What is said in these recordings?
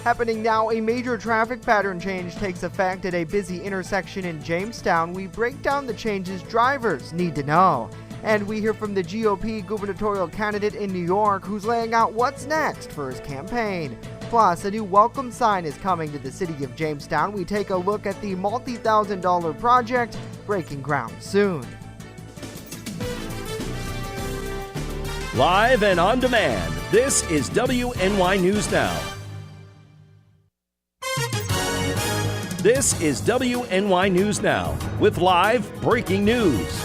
Happening now, a major traffic pattern change takes effect at a busy intersection in Jamestown. We break down the changes drivers need to know. And we hear from the GOP gubernatorial candidate in New York who's laying out what's next for his campaign. Plus, a new welcome sign is coming to the city of Jamestown. We take a look at the multi-thousand-dollar project breaking ground soon. Live and on demand, this is WNY News Now. This is WNY News Now with live breaking news.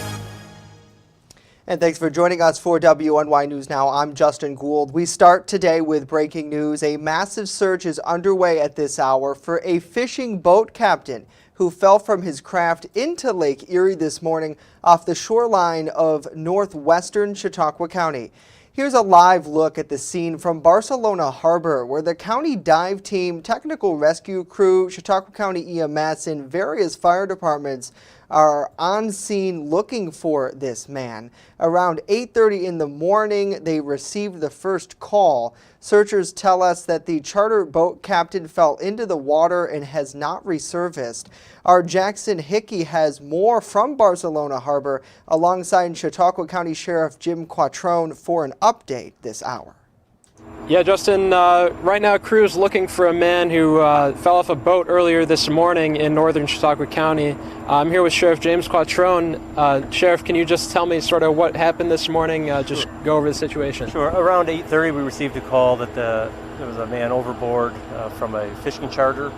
And thanks for joining us for WNY News Now. I'm Justin Gould. We start today with breaking news. A massive search is underway at this hour for a fishing boat captain who fell from his craft into Lake Erie this morning off the shoreline of northwestern Chautauqua County. Here's a live look at the scene from Barcelona Harbor, where the county dive team, technical rescue crew, Chautauqua County EMS, and various fire departments are on scene looking for this man. Around 8:30 in the morning, they received the first call. Searchers tell us that the charter boat captain fell into the water and has not resurfaced. Our Jackson Hickey has more from Barcelona Harbor alongside Chautauqua County Sheriff Jim Quattrone for an update this hour. Yeah, Justin, right now crew is looking for a man who fell off a boat earlier this morning in northern Chautauqua County. I'm here with Sheriff James Quattrone. Sheriff, can you just tell me sort of what happened this morning? Just go over the situation. Sure. Around 8:30 we received a call that there was a man overboard from a fishing charter.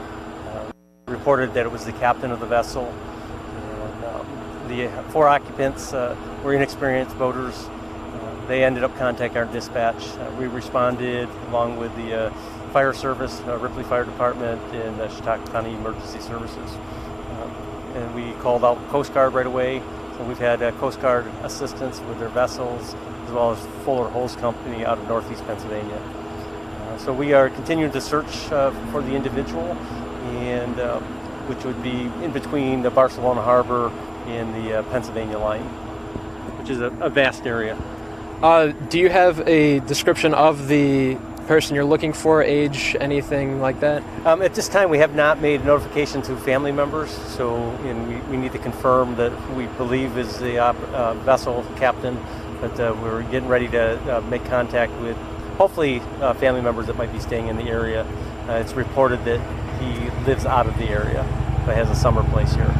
Reported that it was the captain of the vessel. And, the 4 occupants were inexperienced boaters. They ended up contacting our dispatch. We responded along with the fire service, Ripley Fire Department, and Chautauqua County Emergency Services. And we called out Coast Guard right away. So we've had Coast Guard assistance with their vessels, as well as Fuller Hose Company out of Northeast Pennsylvania. So we are continuing to search for the individual, and which would be in between the Barcelona Harbor and the Pennsylvania line, which is a vast area. Do you have a description of the person you're looking for, age, anything like that? At this time, we have not made notification to family members, so we need to confirm that who we believe is the vessel captain, but we're getting ready to make contact with hopefully family members that might be staying in the area. It's reported that he lives out of the area, but has a summer place here.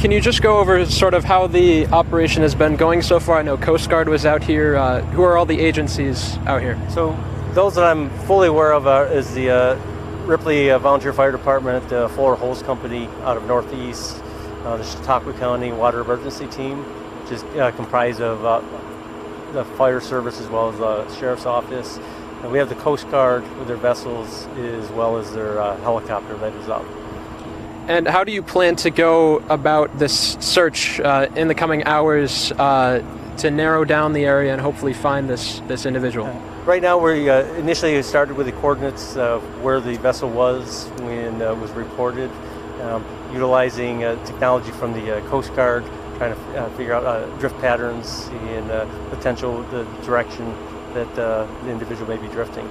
Can you just go over sort of how the operation has been going so far? I know Coast Guard was out here. Who are all the agencies out here? So those that I'm fully aware of is the Ripley Volunteer Fire Department, the Fuller Hose Company out of Northeast, the Chautauqua County Water Emergency Team, which is comprised of the fire service as well as the Sheriff's Office. And we have the Coast Guard with their vessels as well as their helicopter that is out. And how do you plan to go about this search in the coming hours to narrow down the area and hopefully find this individual? Right now, we initially started with the coordinates of where the vessel was when it was reported, utilizing technology from the Coast Guard, trying to figure out drift patterns and the direction that the individual may be drifting.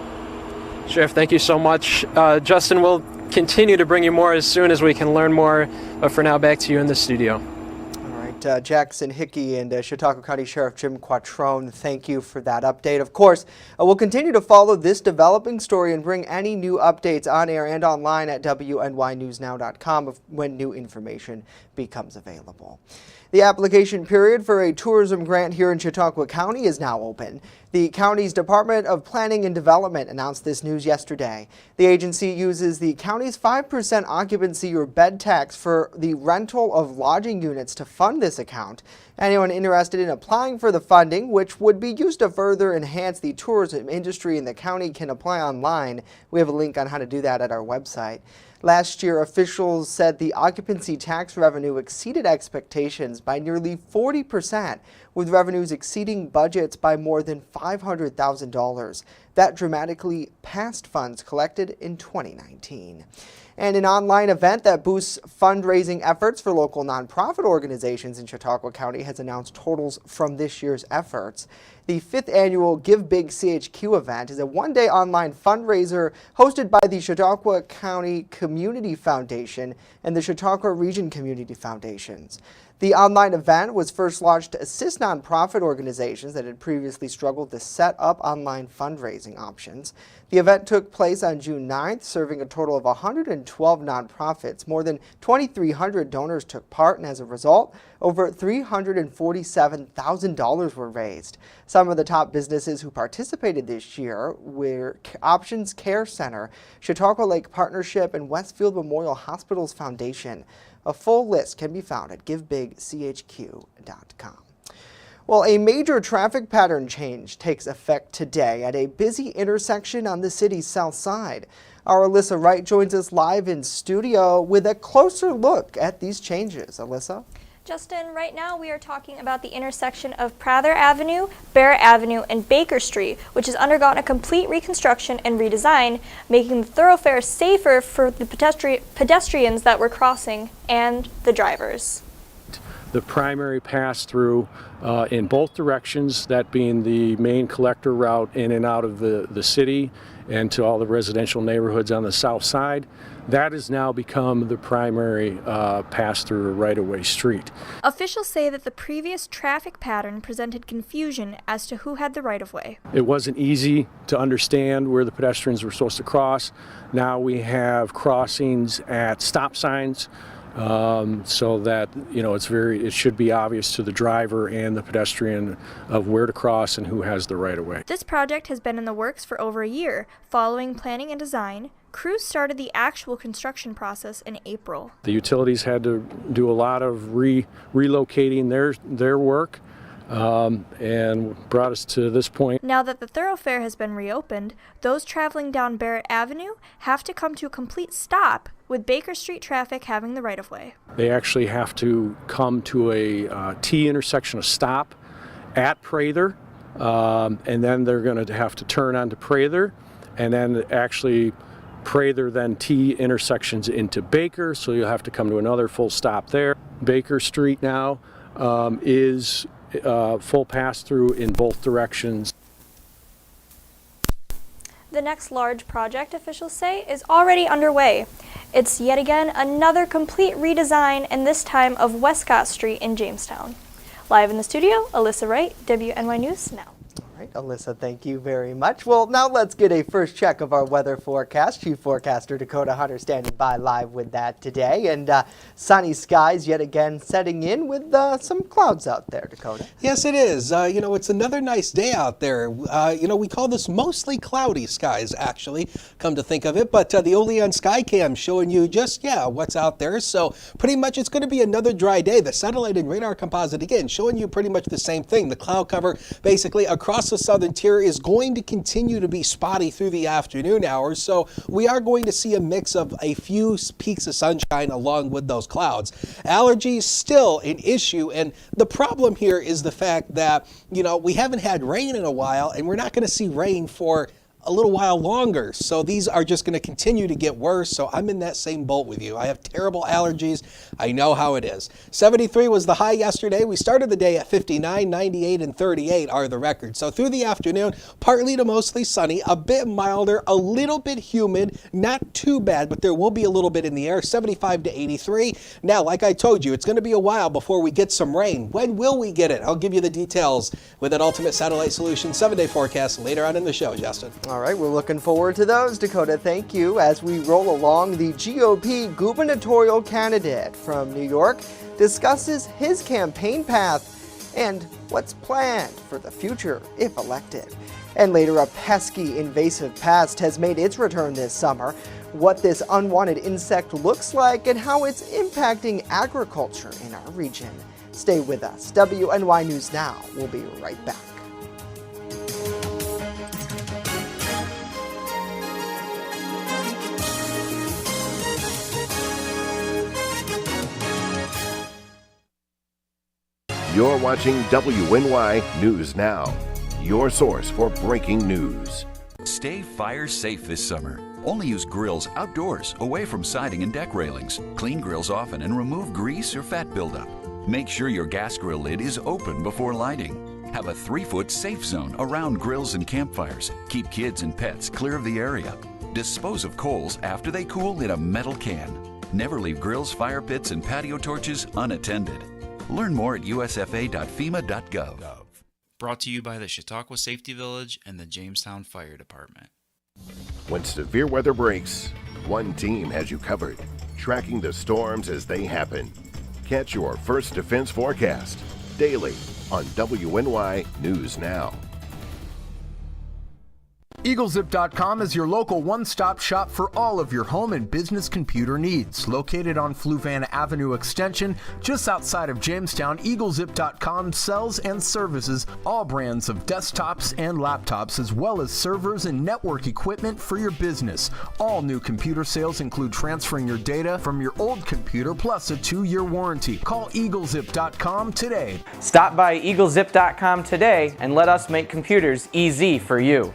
Sheriff, thank you so much. Justin, we'll continue to bring you more as soon as we can learn more, but for now, back to you in the studio. All right, Jackson Hickey and Chautauqua County Sheriff Jim Quattrone, thank you for that update. Of course, we'll continue to follow this developing story and bring any new updates on air and online at WNYNewsNow.com when new information becomes available. The application period for a tourism grant here in Chautauqua County is now open. The county's Department of Planning and Development announced this news yesterday. The agency uses the county's 5% occupancy or bed tax for the rental of lodging units to fund this account. Anyone interested in applying for the funding, which would be used to further enhance the tourism industry in the county, can apply online. We have a link on how to do that at our website. Last year, officials said the occupancy tax revenue exceeded expectations by nearly 40%, with revenues exceeding budgets by more than $500,000. that dramatically passed funds collected in 2019. And an online event that boosts fundraising efforts for local nonprofit organizations in Chautauqua County has announced totals from this year's efforts. The 5th annual Give Big CHQ event is a one-day online fundraiser hosted by the Chautauqua County Community Foundation and the Chautauqua Region Community Foundations. The online event was first launched to assist nonprofit organizations that had previously struggled to set up online fundraising options. The event took place on June 9th, serving a total of 112 nonprofits. More than 2,300 donors took part, and as a result, over $347,000 were raised. Some of the top businesses who participated this year were Options Care Center, Chautauqua Lake Partnership, and Westfield Memorial Hospitals Foundation. A full list can be found at givebigchq.com. Well, a major traffic pattern change takes effect today at a busy intersection on the city's south side. Our Alyssa Wright joins us live in studio with a closer look at these changes. Alyssa? Justin, right now we are talking about the intersection of Prather Avenue, Barrett Avenue, and Baker Street, which has undergone a complete reconstruction and redesign, making the thoroughfare safer for the pedestrians that were crossing and the drivers. The primary pass-through in both directions, that being the main collector route in and out of the city and to all the residential neighborhoods on the south side, that has now become the primary pass-through right-of-way street. Officials say that the previous traffic pattern presented confusion as to who had the right-of-way. It wasn't easy to understand where the pedestrians were supposed to cross. Now we have crossings at stop signs, so that it should be obvious to the driver and the pedestrian of where to cross and who has the right-of-way. This project has been in the works for over a year. Following planning and design, crews started the actual construction process in April. The utilities had to do a lot of relocating their work and brought us to this point. Now that the thoroughfare has been reopened, those traveling down Barrett Avenue have to come to a complete stop, with Baker Street traffic having the right-of-way. They actually have to come to a T intersection, a stop at Prather, and then they're going to have to turn onto Prather, and then actually Prather then T intersections into Baker, so you'll have to come to another full stop there. Baker Street now is full pass-through in both directions. The next large project, officials say, is already underway. It's yet again another complete redesign, and this time of Westcott Street in Jamestown. Live in the studio, Alyssa Wright, WNY News Now. All right, Alyssa, thank you very much. Well, now let's get a first check of our weather forecast. Chief Forecaster Dakota Hunter standing by live with that today. And sunny skies yet again setting in with some clouds out there, Dakota. Yes, it is. It's another nice day out there. We call this mostly cloudy skies, actually, come to think of it. But the Oleon Skycam showing you just, what's out there. So pretty much it's going to be another dry day. The satellite and radar composite, again, showing you pretty much the same thing. The cloud cover basically across the southern tier is going to continue to be spotty through the afternoon hours, so we are going to see a mix of a few peaks of sunshine along with those clouds. Allergies still an issue, and the problem here is the fact that, we haven't had rain in a while, and we're not going to see rain for a little while longer. So these are just going to continue to get worse. So I'm in that same boat with you. I have terrible allergies. I know how it is. 73 was the high yesterday. We started the day at 59, 98, and 38 are the records. So through the afternoon, partly to mostly sunny, a bit milder, a little bit humid, not too bad, but there will be a little bit in the air, 75 to 83. Now, like I told you, it's going to be a while before we get some rain. When will we get it? I'll give you the details with an Ultimate Satellite Solution 7-day forecast later on in the show, Justin. All right, we're looking forward to those, Dakota. Thank you. As we roll along, the GOP gubernatorial candidate from New York discusses his campaign path and what's planned for the future if elected. And later, a pesky invasive pest has made its return this summer. What this unwanted insect looks like and how it's impacting agriculture in our region. Stay with us. WNY News Now. We'll be right back. You're watching WNY News Now, your source for breaking news. Stay fire safe this summer. Only use grills outdoors, away from siding and deck railings. Clean grills often and remove grease or fat buildup. Make sure your gas grill lid is open before lighting. Have a 3-foot safe zone around grills and campfires. Keep kids and pets clear of the area. Dispose of coals after they cool in a metal can. Never leave grills, fire pits, and patio torches unattended. Learn more at usfa.fema.gov. Brought to you by the Chautauqua Safety Village and the Jamestown Fire Department. When severe weather breaks, one team has you covered, tracking the storms as they happen. Catch your First Defense forecast daily on WNY News Now. EagleZip.com is your local one-stop shop for all of your home and business computer needs. Located on Fruition Avenue Extension, just outside of Jamestown, EagleZip.com sells and services all brands of desktops and laptops, as well as servers and network equipment for your business. All new computer sales include transferring your data from your old computer, plus a 2-year warranty. Call EagleZip.com today. Stop by EagleZip.com today and let us make computers easy for you.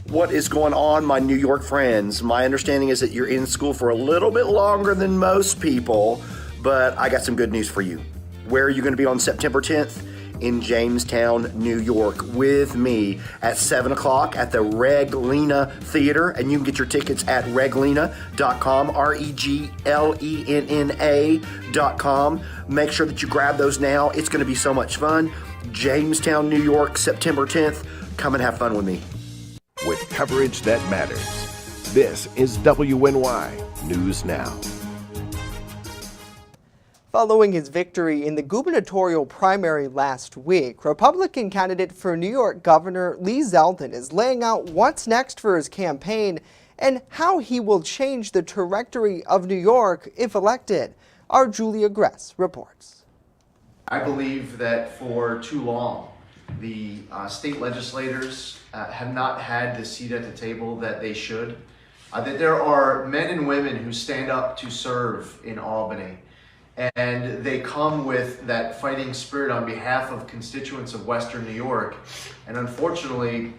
What is going on, my New York friends? My understanding is that you're in school for a little bit longer than most people, but I got some good news for you. Where are you going to be on September 10th? In Jamestown, New York, with me at 7 o'clock at the Reglena Theater, and you can get your tickets at reglena.com, REGLENNA.com. Make sure that you grab those now. It's going to be so much fun. Jamestown, New York, September 10th. Come and have fun with me. With coverage that matters, this is WNY News Now. Following his victory in the gubernatorial primary last week, Republican candidate for New York Governor Lee Zeldin is laying out what's next for his campaign and how he will change the trajectory of New York if elected. Our Julia Gress reports. I believe that for too long, the state legislators have not had the seat at the table that they should. That there are men and women who stand up to serve in Albany, and they come with that fighting spirit on behalf of constituents of Western New York, and unfortunately,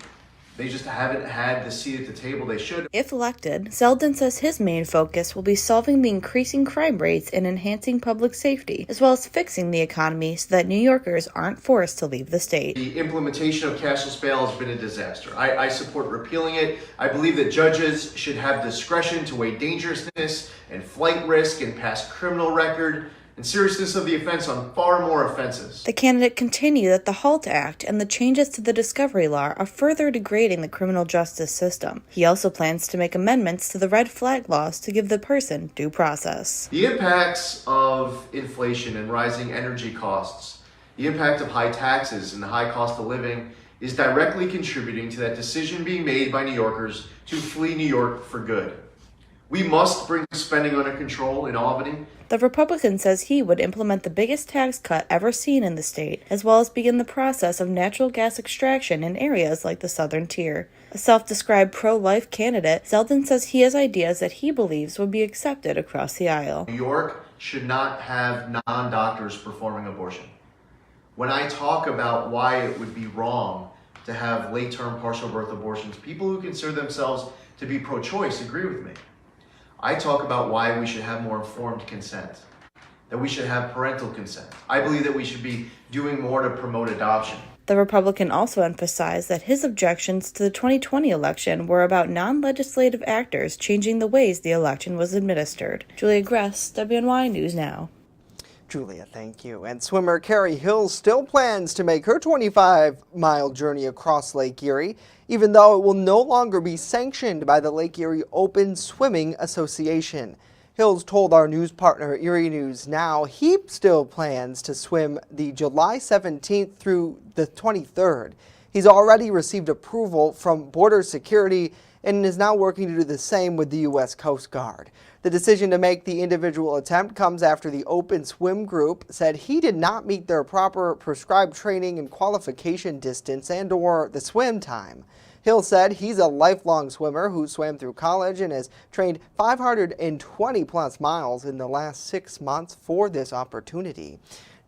they just haven't had the seat at the table they should. If elected, Zeldin says his main focus will be solving the increasing crime rates and enhancing public safety, as well as fixing the economy so that New Yorkers aren't forced to leave the state. The implementation of cashless bail has been a disaster. I support repealing it. I believe that judges should have discretion to weigh dangerousness and flight risk and past criminal record and seriousness of the offense on far more offenses. The candidate continued that the HALT Act and the changes to the discovery law are further degrading the criminal justice system. He also plans to make amendments to the red flag laws to give the person due process. The impacts of inflation and rising energy costs, the impact of high taxes and the high cost of living is directly contributing to that decision being made by New Yorkers to flee New York for good. We must bring spending under control in Albany. The Republican says he would implement the biggest tax cut ever seen in the state, as well as begin the process of natural gas extraction in areas like the Southern Tier. A self-described pro-life candidate, Zeldin says he has ideas that he believes would be accepted across the aisle. New York should not have non-doctors performing abortion. When I talk about why it would be wrong to have late-term partial birth abortions, people who consider themselves to be pro-choice agree with me. I talk about why we should have more informed consent, that we should have parental consent. I believe that we should be doing more to promote adoption. The Republican also emphasized that his objections to the 2020 election were about non-legislative actors changing the ways the election was administered. Julia Gress, WNY News Now. Julia, thank you. And swimmer Carrie Hill still plans to make her 25-mile journey across Lake Erie, even though it will no longer be sanctioned by the Lake Erie Open Swimming Association. Hills told our news partner Erie News Now he still plans to swim the July 17th through the 23rd. He's already received approval from Border Security and is now working to do the same with the U.S. Coast Guard. The decision to make the individual attempt comes after the Open Swim Group said he did not meet their proper prescribed training and qualification distance and/or the swim time. Hill said he's a lifelong swimmer who swam through college and has trained 520-plus miles in the last 6 months for this opportunity.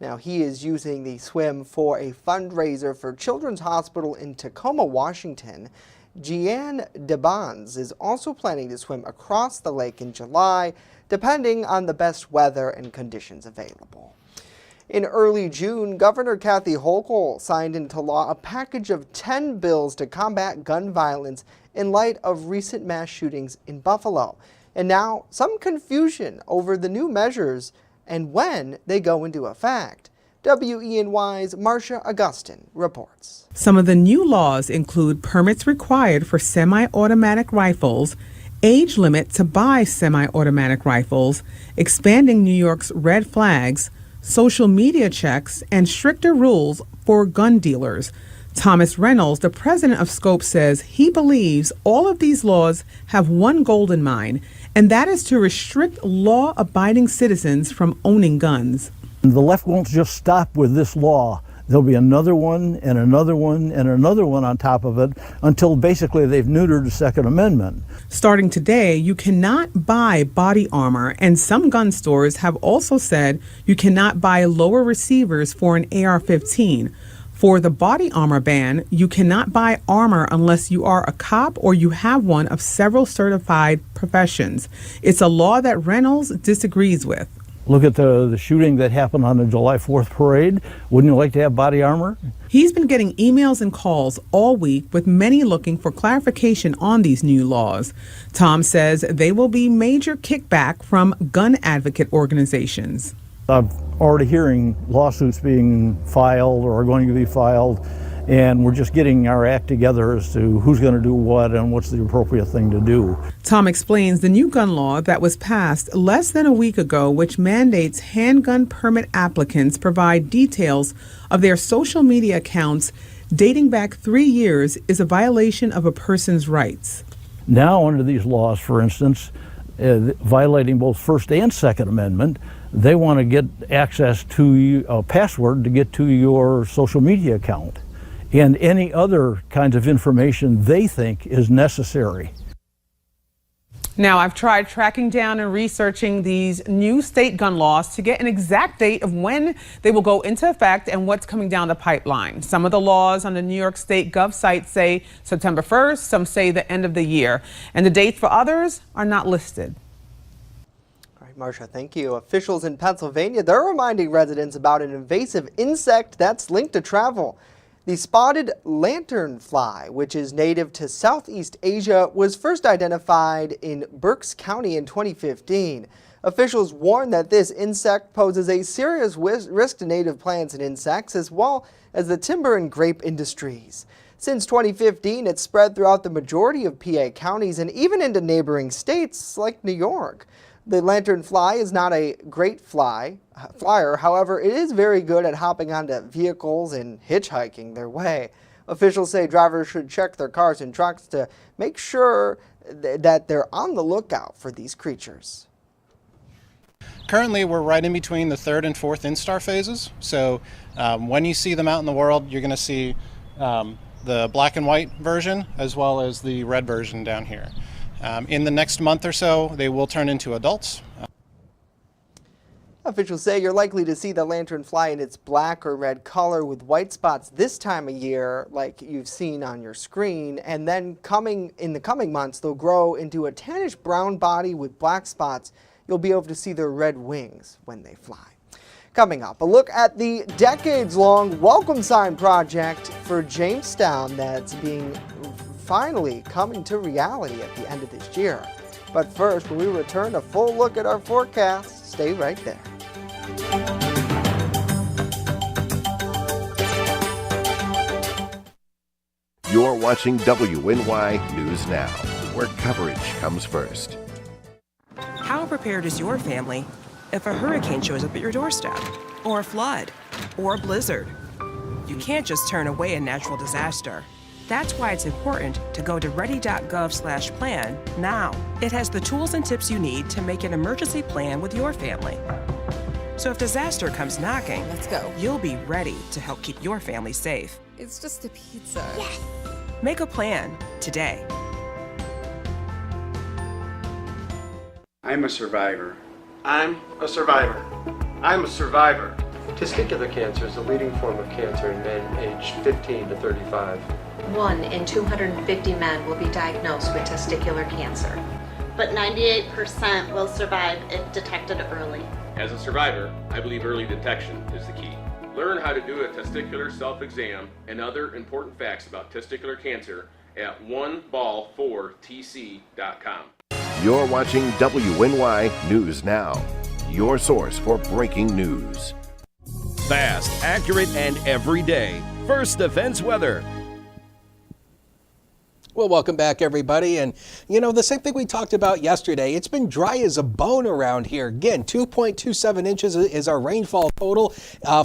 Now, he is using the swim for a fundraiser for Children's Hospital in Tacoma, Washington. Jeanne DeBons is also planning to swim across the lake in July, depending on the best weather and conditions available. In early June, Governor Kathy Hochul signed into law a package of 10 bills to combat gun violence in light of recent mass shootings in Buffalo. And now, some confusion over the new measures and when they go into effect. WENY's Marcia Augustin reports. Some of the new laws include permits required for semi-automatic rifles, age limit to buy semi-automatic rifles, expanding New York's red flags, social media checks, and stricter rules for gun dealers. Thomas Reynolds, the president of Scope, says he believes all of these laws have one goal in mind, and that is to restrict law-abiding citizens from owning guns. The left won't just stop with this law. There'll be another one and another one and another one on top of it until basically they've neutered the Second Amendment. Starting today, you cannot buy body armor, and some gun stores have also said you cannot buy lower receivers for an AR-15. For the body armor ban, you cannot buy armor unless you are a cop or you have one of several certified professions. It's a law that Reynolds disagrees with. Look at the shooting that happened on the July 4th parade. Wouldn't you like to have body armor? He's been getting emails and calls all week with many looking for clarification on these new laws. Tom says they will be major kickback from gun advocate organizations. I'm already hearing lawsuits being filed or are going to be filed, and we're just getting our act together as to who's going to do what and what's the appropriate thing to do. Tom explains the new gun law that was passed less than a week ago, which mandates handgun permit applicants provide details of their social media accounts dating back 3 years, is a violation of a person's rights. Now, under these laws, for instance, violating both First and Second Amendment, they want to get access to a password to get to your social media account and any other kinds of information they think is necessary. Now, I've tried tracking down and researching these new state gun laws to get an exact date of when they will go into effect and what's coming down the pipeline. Some of the laws on the New York State Gov site say September 1st, some say the end of the year, and the dates for others are not listed. All right, Marcia, thank you. Officials in Pennsylvania, they're reminding residents about an invasive insect that's linked to travel. The Spotted Lanternfly, which is native to Southeast Asia, was first identified in Berks County in 2015. Officials warn that this insect poses a serious risk to native plants and insects, as well as the timber and grape industries. Since 2015, it's spread throughout the majority of PA counties and even into neighboring states like New York. The lanternfly is not a great flyer, however, it is very good at hopping onto vehicles and hitchhiking their way. Officials say drivers should check their cars and trucks to make sure that they're on the lookout for these creatures. Currently, we're right in between the third and fourth instar phases. So when you see them out in the world, you're going to see the black and white version as well as the red version down here. In the next month or so, they will turn into adults. Officials say you're likely to see the lanternfly in its black or red color with white spots this time of year, like you've seen on your screen, and then in the coming months, they'll grow into a tannish brown body with black spots. You'll be able to see their red wings when they fly. Coming up, a look at the decades-long welcome sign project for Jamestown that's being finally coming to reality at the end of this year. But first, when we return, a full look at our forecast. Stay right there. You're watching WNY News Now, where coverage comes first. How prepared is your family if a hurricane shows up at your doorstep, or a flood, or a blizzard? You can't just turn away a natural disaster. That's why it's important to go to ready.gov/plan now. It has the tools and tips you need to make an emergency plan with your family. So if disaster comes knocking, let's go. You'll be ready to help keep your family safe. It's just a pizza. Yes! Make a plan today. I'm a survivor. I'm a survivor. I'm a survivor. Testicular cancer is the leading form of cancer in men aged 15 to 35. 1 in 250 men will be diagnosed with testicular cancer. But 98% will survive if detected early. As a survivor, I believe early detection is the key. Learn how to do a testicular self-exam and other important facts about testicular cancer at oneball4tc.com. You're watching WNY News Now, your source for breaking news. Fast, accurate, and everyday. First Defense Weather. Well, welcome back, everybody. And, you know, the same thing we talked about yesterday. It's been dry as a bone around here. Again, 2.27 inches is our rainfall total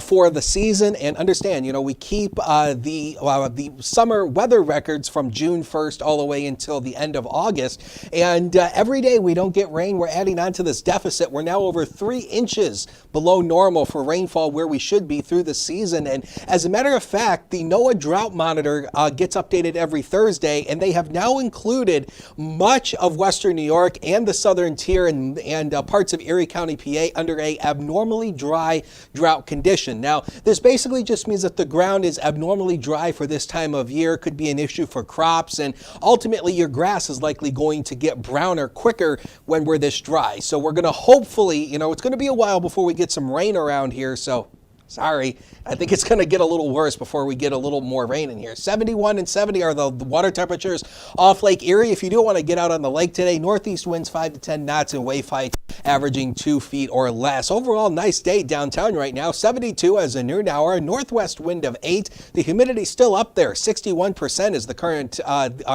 for the season. And understand, you know, we keep the summer weather records from June 1st all the way until the end of August. And every day we don't get rain, we're adding on to this deficit. We're now over 3 inches below normal for rainfall where we should be through the season. And as a matter of fact, the Noaa Drought Monitor gets updated every Thursday, and they have now included much of western New York and the southern tier and parts of Erie County, PA under a abnormally dry drought condition. Now, this basically just means that the ground is abnormally dry for this time of year. Could be an issue for crops, and ultimately your grass is likely going to get browner quicker when we're this dry. So we're going to hopefully, you know, it's going to be a while before we get some rain around here. So sorry, I think it's going to get a little worse before we get a little more rain in here. 71 and 70 are the water temperatures off Lake Erie. If you do want to get out on the lake today, northeast winds 5 to 10 knots and wave height averaging 2 feet or less. Overall, nice day downtown right now. 72 as a noon hour, northwest wind of 8. The humidity still up there. 61% is the current,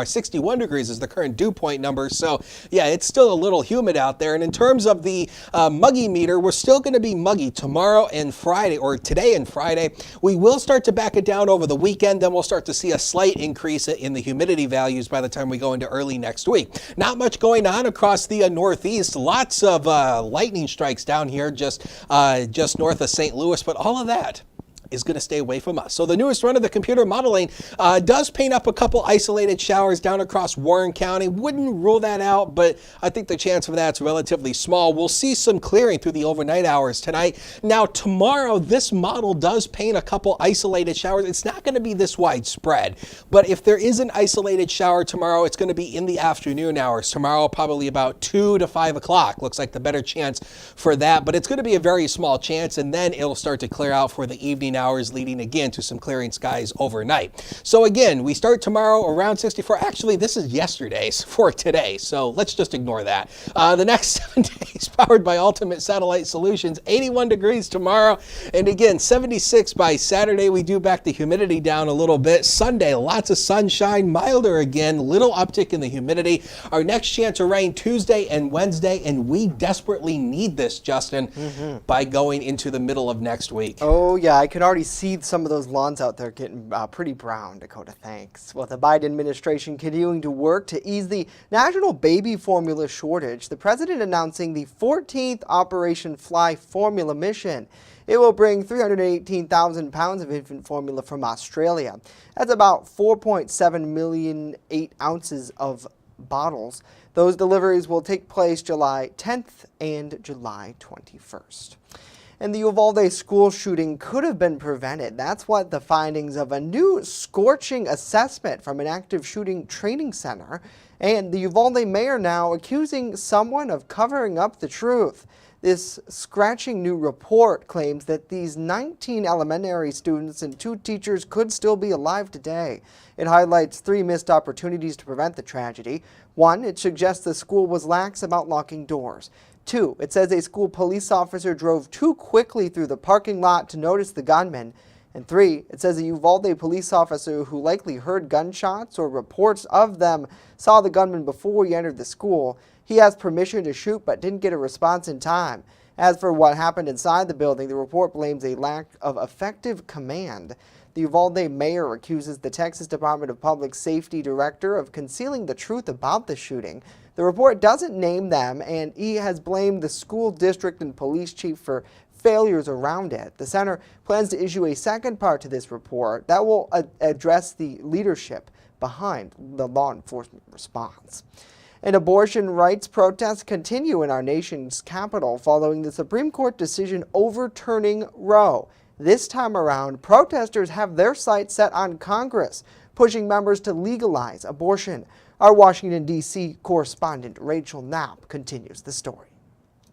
61 degrees is the current dew point number. So yeah, it's still a little humid out there. And in terms of the muggy meter, we're still going to be muggy tomorrow and Friday, or today and Friday. We will start to back it down over the weekend. Then we'll start to see a slight increase in the humidity values by the time we go into early next week. Not much going on across the Northeast. Lots of lightning strikes down here just north of St. Louis, but all of that is going to stay away from us. So the newest run of the computer modeling does paint up a couple isolated showers down across Warren County. Wouldn't rule that out, but I think the chance of that's relatively small. We'll see some clearing through the overnight hours tonight. Now tomorrow, this model does paint a couple isolated showers. It's not going to be this widespread, but if there is an isolated shower tomorrow, it's going to be in the afternoon hours. Tomorrow, probably about 2 to 5 o'clock. Looks like the better chance for that, but it's going to be a very small chance, and then it'll start to clear out for the evening hours, leading again to some clearing skies overnight. So again, we start tomorrow around 64. Actually, this is yesterday's for today, so let's just ignore that. The next 7 days powered by Ultimate Satellite Solutions, 81 degrees tomorrow, and again, 76 by Saturday. We do back the humidity down a little bit. Sunday, lots of sunshine, milder again, little uptick in the humidity. Our next chance of rain Tuesday and Wednesday, and we desperately need this, Justin, by going into the middle of next week. Oh yeah, I can already see some of those lawns out there getting pretty brown, Dakota, thanks. With the Biden administration continuing to work to ease the national baby formula shortage, the president announcing the 14th Operation Fly formula mission. It will bring 318,000 pounds of infant formula from Australia. That's about 4.7 million 8 ounces of bottles. Those deliveries will take place July 10th and July 21st. And the Uvalde school shooting could have been prevented. That's what the findings of a new scorching assessment from an active shooting training center. And the Uvalde mayor now accusing someone of covering up the truth. This scratching new report claims that these 19 elementary students and 2 teachers could still be alive today. It highlights 3 missed opportunities to prevent the tragedy. 1, it suggests the school was lax about locking doors. 2, it says a school police officer drove too quickly through the parking lot to notice the gunman. And 3, it says a Uvalde police officer who likely heard gunshots or reports of them saw the gunman before he entered the school. He has permission to shoot but didn't get a response in time. As for what happened inside the building, the report blames a lack of effective command. The Uvalde mayor accuses the Texas Department of Public Safety director of concealing the truth about the shooting. The report doesn't name them, and he has blamed the school district and police chief for failures around it. The center plans to issue a second part to this report that will address the leadership behind the law enforcement response. And abortion rights protests continue in our nation's capital following the Supreme Court decision overturning Roe. This time around, protesters have their sights set on Congress, pushing members to legalize abortion. Our Washington, D.C. correspondent Rachel Knapp continues the story.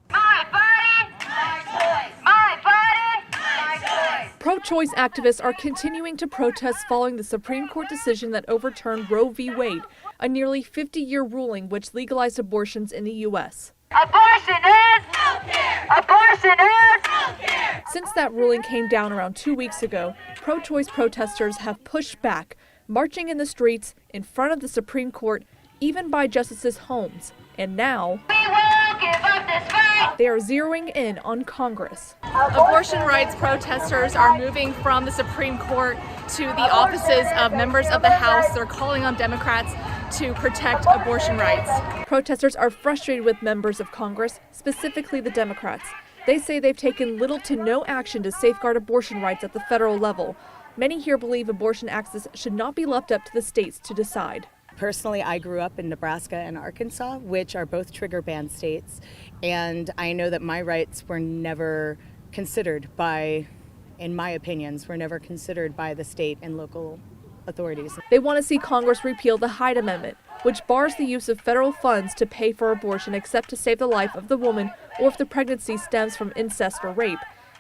My body, my choice. My body, my choice. Pro-choice activists are continuing to protest following the Supreme Court decision that overturned Roe v. Wade, a nearly 50-year ruling which legalized abortions in the U.S. Abortion is healthcare. Abortion is healthcare. Since that ruling came down around 2 weeks ago, pro-choice protesters have pushed back, marching in the streets, in front of the Supreme Court, even by justices' homes. And now, we won't give up this fight. They are zeroing in on Congress. Abortion rights protesters are moving from the Supreme Court to the offices of members of the House. They're calling on Democrats to protect abortion rights. Protesters are frustrated with members of Congress, specifically the Democrats. They say they've taken little to no action to safeguard abortion rights at the federal level. Many here believe abortion access should not be left up to the states to decide. Personally, I grew up in Nebraska and Arkansas, which are both trigger ban states, and I know that my rights were never considered in my opinions, were never considered by the state and local authorities. They want to see Congress repeal the Hyde Amendment, which bars the use of federal funds to pay for abortion except to save the life of the woman or if the pregnancy stems from incest or rape,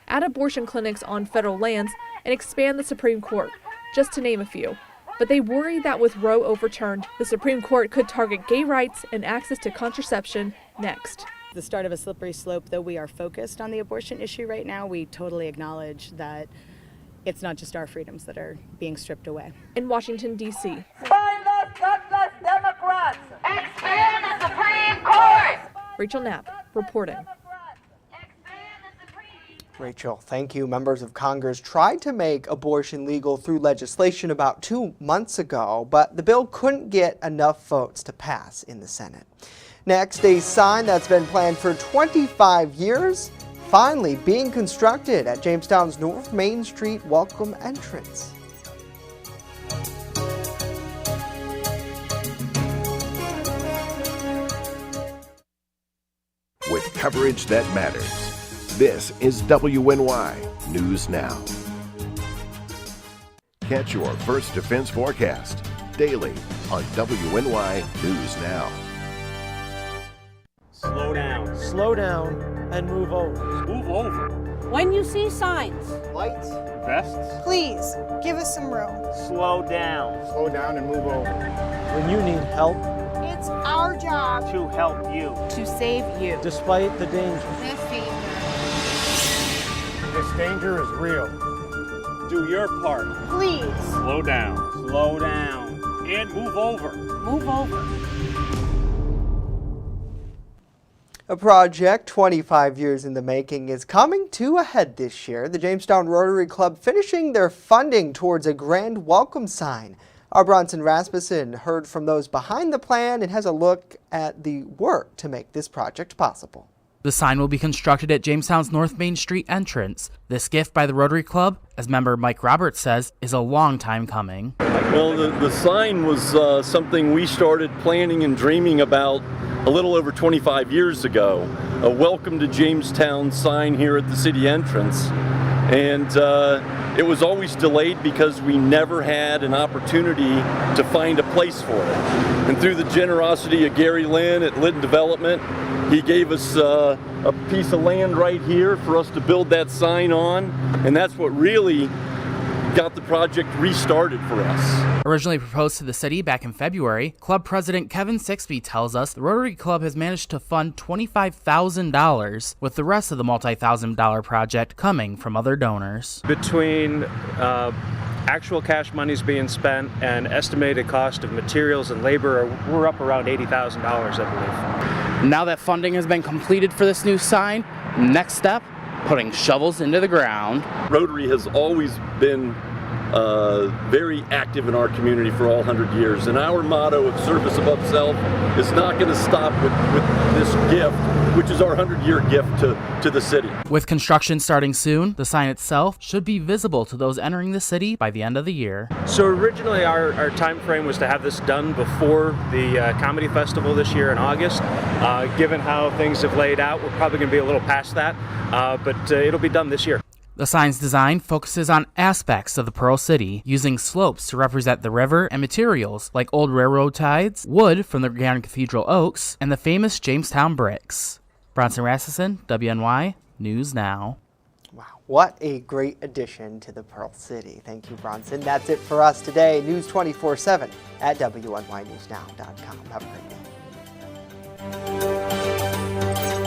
add abortion clinics on federal lands, and expand the Supreme Court, just to name a few. But they worry that with Roe overturned, the Supreme Court could target gay rights and access to contraception next. The start of a slippery slope, though we are focused on the abortion issue right now, we totally acknowledge that it's not just our freedoms that are being stripped away. In Washington, D.C. Spineless, gutless Democrats. Expand the Supreme Court. Rachel Knapp reporting. Rachel, thank you. Members of Congress tried to make abortion legal through legislation about 2 months ago, but the bill couldn't get enough votes to pass in the Senate. Next, a sign that's been planned for 25 years, finally being constructed at Jamestown's North Main Street welcome entrance. With coverage that matters. This is WNY News Now. Catch your first defense forecast daily on WNY News Now. Slow down. Slow down and move over. Move over. When you see signs, Lights. Vests. please give us some room. Slow down. Slow down and move over. When you need help, It's our job to help you. to save you. Despite the danger. This danger. This danger is real. Do your part. Please Slow down. Slow down. And move over. move over. A project 25 years in the making is coming to a head this year. The Jamestown Rotary Club finishing their funding towards a grand welcome sign. Our Bronson Rasmussen heard from those behind the plan and has a look at the work to make this project possible. The sign will be constructed at Jamestown's North Main Street entrance. This gift by the Rotary Club, as member Mike Roberts says, is a long time coming. Well, the sign was something we started planning and dreaming about a little over 25 years ago. A welcome to Jamestown sign here at the city entrance. And it was always delayed because we never had an opportunity to find a place for it. And through the generosity of Gary Lynn at Lynn Development, he gave us a piece of land right here for us to build that sign on, and that's what really got the project restarted for us. Originally proposed to the city back in February, Club President Kevin Sixby tells us the Rotary Club has managed to fund $25,000, with the rest of the multi-$1,000 project coming from other donors. Between actual cash monies being spent and estimated cost of materials and labor, we're up around $80,000, I believe. Now that funding has been completed for this new sign, next step, putting shovels into the ground. Rotary has always been very active in our community for all 100 years. And our motto of service above self is not going to stop with this gift, which is our 100-year gift to the city. With construction starting soon, the sign itself should be visible to those entering the city by the end of the year. So originally our time frame was to have this done before the Comedy Festival this year in August. Given how things have laid out, we're probably going to be a little past that, but it'll be done this year. The sign's design focuses on aspects of the Pearl City, using slopes to represent the river and materials like old railroad ties, wood from the Grand Cathedral oaks, and the famous Jamestown bricks. Bronson Rasmussen, WNY News Now. Wow, what a great addition to the Pearl City. Thank you, Bronson. That's it for us today. News 24/7 at WNYNewsNow.com. Have a great day.